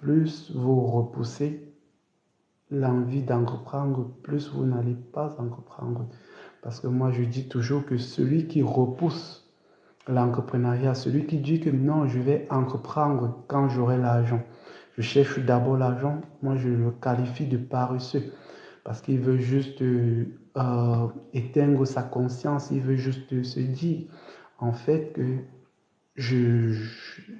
plus vous repoussez l'envie d'entreprendre, plus vous n'allez pas entreprendre. Parce que moi, je dis toujours que celui qui repousse l'entrepreneuriat, celui qui dit que non, je vais entreprendre quand j'aurai l'argent. Je cherche d'abord l'argent, moi je le qualifie de paresseux parce qu'il veut juste éteindre sa conscience, il veut juste se dire en fait que je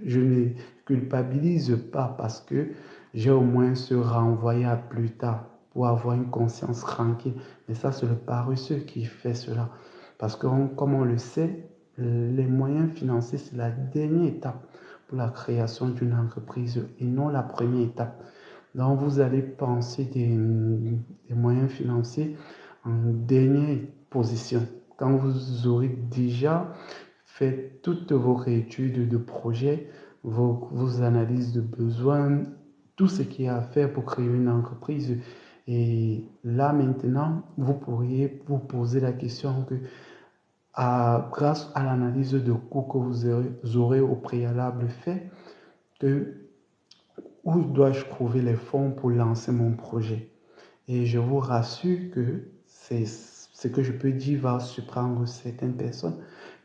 ne culpabilise pas parce que j'ai au moins se renvoyer à plus tard pour avoir une conscience tranquille. Mais ça, c'est le paresseux qui fait cela. Parce que, comme on le sait, les moyens financiers, c'est la dernière étape pour la création d'une entreprise et non la première étape. Donc, vous allez penser des moyens financiers en dernière position. Quand vous aurez déjà fait toutes vos études de projet, vos analyses de besoins, tout ce qu'il y a à faire pour créer une entreprise. Et là, maintenant, vous pourriez vous poser la question que, grâce à l'analyse de coûts que vous aurez au préalable fait, que où dois-je trouver les fonds pour lancer mon projet? Et je vous rassure que c'est ce que je peux dire va surprendre certaines personnes.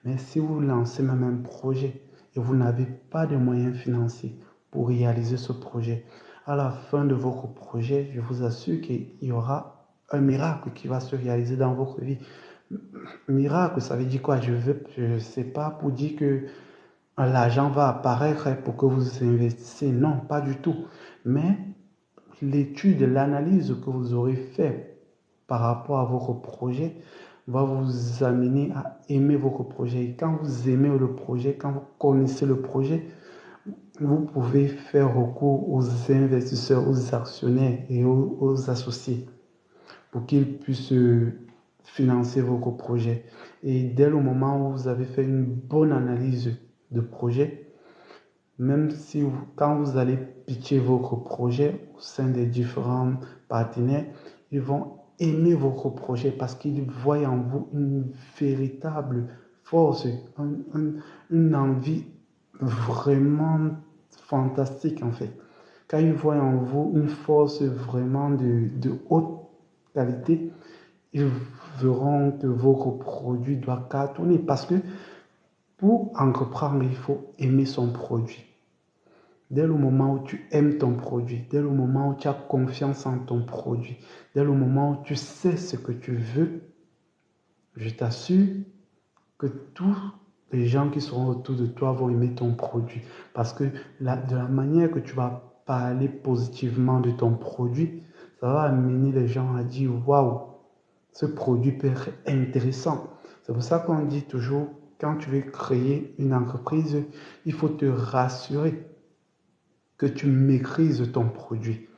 Mais si vous lancez même un projet et vous n'avez pas de moyens financiers pour réaliser ce projet, à la fin de votre projet, je vous assure qu'il y aura un miracle qui va se réaliser dans votre vie. Miracle, ça veut dire quoi? Je ne sais pas pour dire que l'argent va apparaître pour que vous investissez. Non, pas du tout. Mais l'étude, l'analyse que vous aurez fait par rapport à votre projet va vous amener à aimer votre projet. Et quand vous aimez le projet, quand vous connaissez le projet, vous pouvez faire recours aux investisseurs, aux actionnaires et aux associés pour qu'ils puissent financer votre projet. Et dès le moment où vous avez fait une bonne analyse de projet, même si quand vous allez pitcher votre projet au sein des différents partenaires, ils vont aimer votre projet parce qu'ils voient en vous une véritable force, une envie vraiment fantastique en fait. Quand ils voient en vous une force vraiment de haute qualité, ils verront que votre produit doit cartonner parce que pour entreprendre, il faut aimer son produit. Dès le moment où tu aimes ton produit, dès le moment où tu as confiance en ton produit, dès le moment où tu sais ce que tu veux, je t'assure que tous les gens qui seront autour de toi vont aimer ton produit. Parce que de la manière que tu vas parler positivement de ton produit, ça va amener les gens à dire waouh, ce produit peut être intéressant. C'est pour ça qu'on dit toujours, quand tu veux créer une entreprise, il faut te rassurer que tu maîtrises ton produit.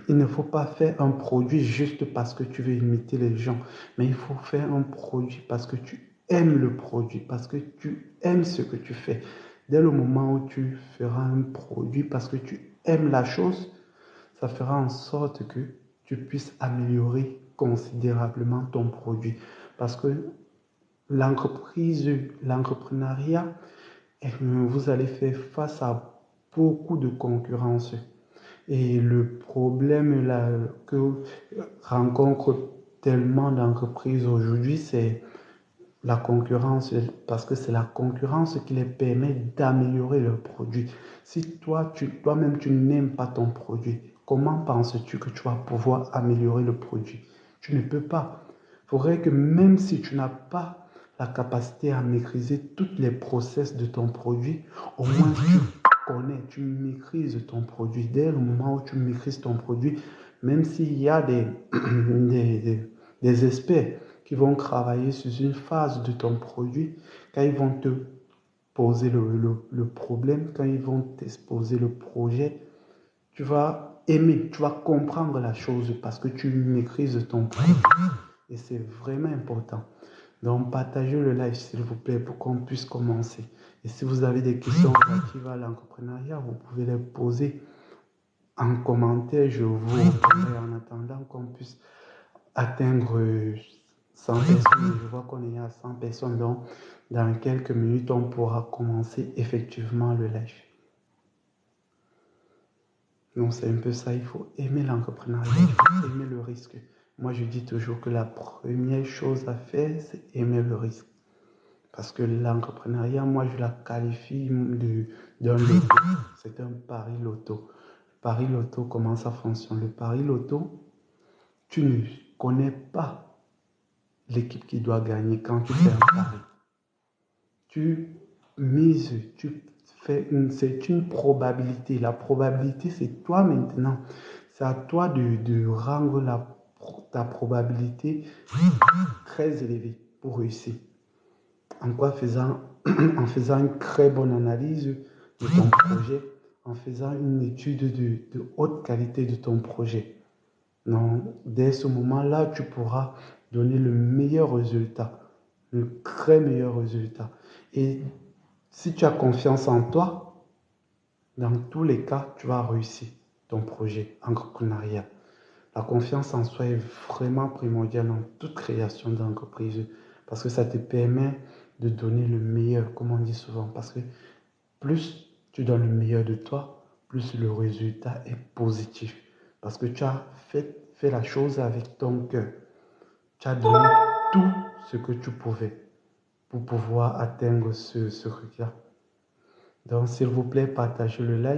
Il ne faut pas faire un produit juste parce que tu veux imiter les gens, mais il faut faire un produit parce que tu aimes le produit, parce que tu aimes ce que tu fais. Dès le moment où tu feras un produit parce que tu aimes la chose, ça fera en sorte que tu puisses améliorer considérablement ton produit. Parce que l'entreprise, l'entrepreneuriat, vous allez faire face à beaucoup de concurrence. Et le problème là, que rencontrent tellement d'entreprises aujourd'hui, c'est la concurrence, parce que c'est la concurrence qui les permet d'améliorer leurs produits. Si toi-même, tu n'aimes pas ton produit, comment penses-tu que tu vas pouvoir améliorer le produit? Tu ne peux pas. Il faudrait que même si tu n'as pas la capacité à maîtriser toutes les process de ton produit, au moins tu connais, tu maîtrises ton produit. Dès le moment où tu maîtrises ton produit, même s'il y a des experts qui vont travailler sur une phase de ton produit, quand ils vont te poser le problème, quand ils vont t'exposer le projet, tu vas aimer, tu vas comprendre la chose parce que tu maîtrises ton produit. Et c'est vraiment important. Donc, partagez le live, s'il vous plaît, pour qu'on puisse commencer. Et si vous avez des questions relatives à l'entrepreneuriat, vous pouvez les poser en commentaire. Je vous répondrai en attendant qu'on puisse atteindre 100 personnes. Je vois qu'on est à 100 personnes. Donc, dans quelques minutes, on pourra commencer effectivement le live. Non, c'est un peu ça. Il faut aimer l'entrepreneuriat, il faut aimer le risque. Moi, je dis toujours que la première chose à faire, c'est aimer le risque. Parce que l'entrepreneuriat, moi, je la qualifie d'un loto. C'est un pari loto. Le pari loto, comment ça fonctionne? Le pari loto, tu ne connais pas l'équipe qui doit gagner quand tu fais un pari. Tu mises, c'est une probabilité. La probabilité, c'est toi maintenant. C'est à toi de rendre ta probabilité très élevée pour réussir. En quoi faisant, en faisant une très bonne analyse de ton projet, en faisant une étude de haute qualité de ton projet. Donc, dès ce moment-là, tu pourras donner le meilleur résultat, le très meilleur résultat. Et si tu as confiance en toi, dans tous les cas, tu vas réussir ton projet entrepreneurial. La confiance en soi est vraiment primordiale dans toute création d'entreprise parce que ça te permet de donner le meilleur, comme on dit souvent. Parce que plus tu donnes le meilleur de toi, plus le résultat est positif. Parce que tu as fait la chose avec ton cœur. Tu as donné tout ce que tu pouvais pour pouvoir atteindre ce truc-là. Donc, s'il vous plaît, partagez le like.